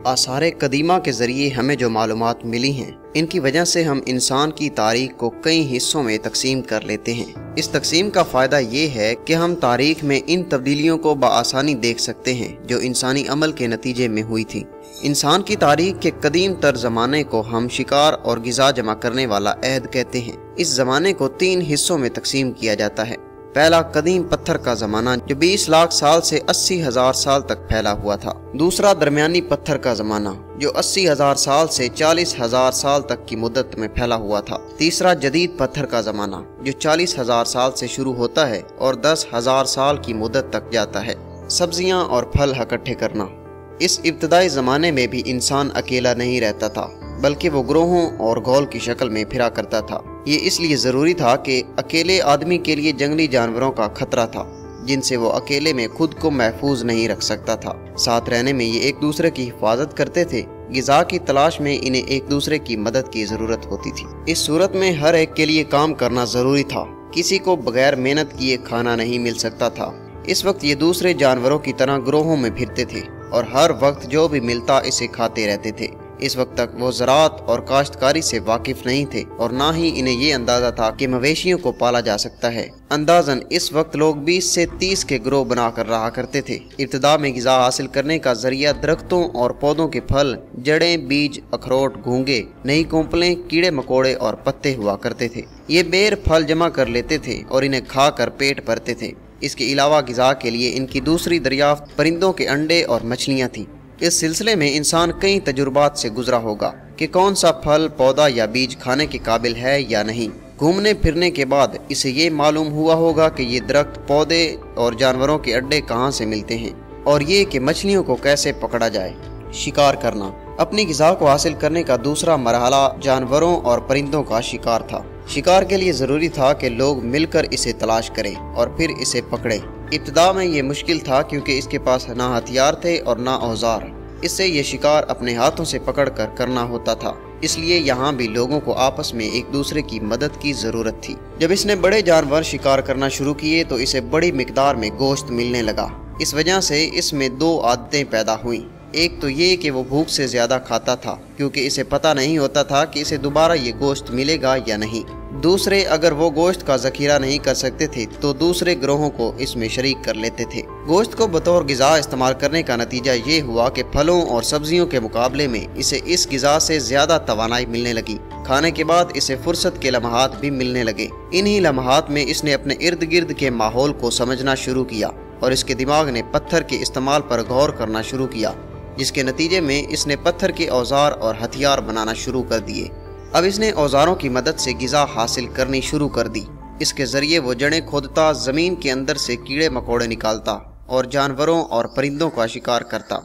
आसार कदीमा के ज़रिए हमें जो मालूमात मिली हैं, इनकी वजह से हम इंसान की तारीख को कई हिस्सों में तकसीम कर लेते हैं। इस तकसीम का फ़ायदा ये है कि हम तारीख में इन तब्दीलियों को बआसानी देख सकते हैं जो इंसानी अमल के नतीजे में हुई थी। इंसान की तारीख के कदीम तर ज़माने को हम शिकार और ग़िज़ा जमा करने वाला अहद कहते हैं। इस ज़माने को 3 हिस्सों में तकसीम किया जाता है। पहला, कदीम पत्थर का ज़माना जो 20 लाख साल से 80,000 साल तक फैला हुआ था। दूसरा, दरमियानी पत्थर का ज़माना जो 80,000 साल से 40,000 साल तक की मुद्दत में फैला हुआ था। तीसरा, जदीद पत्थर का ज़माना जो 40,000 साल से शुरू होता है और 10,000 साल की मुद्दत तक जाता है। सब्जियां और फल इकट्ठे करना। इस इब्तदाई ज़माने में भी इंसान अकेला नहीं रहता था, बल्कि वो ग्रोहों और घोल की शक्ल में फिरा करता था। ये इसलिए ज़रूरी था कि अकेले आदमी के लिए जंगली जानवरों का खतरा था जिनसे वो अकेले में खुद को महफूज नहीं रख सकता था। साथ रहने में ये एक दूसरे की हिफाजत करते थे। ग़िज़ा की तलाश में इन्हें एक दूसरे की मदद की ज़रूरत होती थी। इस सूरत में हर एक के लिए काम करना ज़रूरी था। किसी को बगैर मेहनत किए खाना नहीं मिल सकता था। इस वक्त ये दूसरे जानवरों की तरह ग्रोहों में फिरते थे और हर वक्त जो भी मिलता इसे खाते रहते थे। इस वक्त तक वो ज़राअत और काश्तकारी से वाकिफ नहीं थे और ना ही इन्हें ये अंदाज़ा था कि मवेशियों को पाला जा सकता है। अंदाज़न इस वक्त लोग 20 से 30 के ग्रोह बना कर रहा करते थे। इब्तिदा में ग़िज़ा हासिल करने का जरिया दरख्तों और पौधों के फल, जड़ें, बीज, अखरोट, घूंगे, नई कोंपलें, कीड़े मकोड़े और पत्ते हुआ करते थे। ये बेर फल जमा कर लेते थे और इन्हें खा कर पेट भरते थे। इसके अलावा ग़िज़ा के लिए इनकी दूसरी दरियाफ्त परिंदों के अंडे और मछलियाँ थीं। इस सिलसिले में इंसान कई तजुर्बात से गुजरा होगा कि कौन सा फल, पौधा या बीज खाने के काबिल है या नहीं। घूमने फिरने के बाद इसे ये मालूम हुआ होगा कि ये दरख्त, पौधे और जानवरों के अड्डे कहाँ से मिलते हैं और ये कि मछलियों को कैसे पकड़ा जाए। शिकार करना। अपनी ग़िज़ा को हासिल करने का दूसरा मरहला जानवरों और परिंदों का शिकार था। शिकार के लिए ज़रूरी था कि लोग मिलकर इसे तलाश करें और फिर इसे पकड़ें। इब्तिदा में ये मुश्किल था क्योंकि इसके पास ना हथियार थे और ना औजार। इससे ये शिकार अपने हाथों से पकड़कर करना होता था। इसलिए यहाँ भी लोगों को आपस में एक दूसरे की मदद की ज़रूरत थी। जब इसने बड़े जानवर शिकार करना शुरू किए तो इसे बड़ी मिकदार में गोश्त मिलने लगा। इस वजह से इसमें 2 आदतें पैदा हुईं। एक तो ये कि वो भूख से ज़्यादा खाता था क्योंकि इसे पता नहीं होता था कि इसे दोबारा ये गोश्त मिलेगा या नहीं। दूसरे, अगर वो गोश्त का ज़ख़ीरा नहीं कर सकते थे तो दूसरे ग्रोहों को इसमें शरीक कर लेते थे। गोश्त को बतौर ग़िज़ा इस्तेमाल करने का नतीजा ये हुआ कि फलों और सब्जियों के मुकाबले में इसे इस ग़िज़ा से ज़्यादा तवानाई मिलने लगी। खाने के बाद इसे फुर्सत के लम्हात भी मिलने लगे। इन्हीं लम्हात में इसने अपने इर्द गिर्द के माहौल को समझना शुरू किया और इसके दिमाग ने पत्थर के इस्तेमाल पर गौर करना शुरू किया, जिसके नतीजे में इसने पत्थर के औजार और हथियार बनाना शुरू कर दिए। अब इसने औजारों की मदद से ग़िज़ा हासिल करनी शुरू कर दी। इसके ज़रिए वो जड़ें खोदता, ज़मीन के अंदर से कीड़े मकोड़े निकालता और जानवरों और परिंदों का शिकार करता।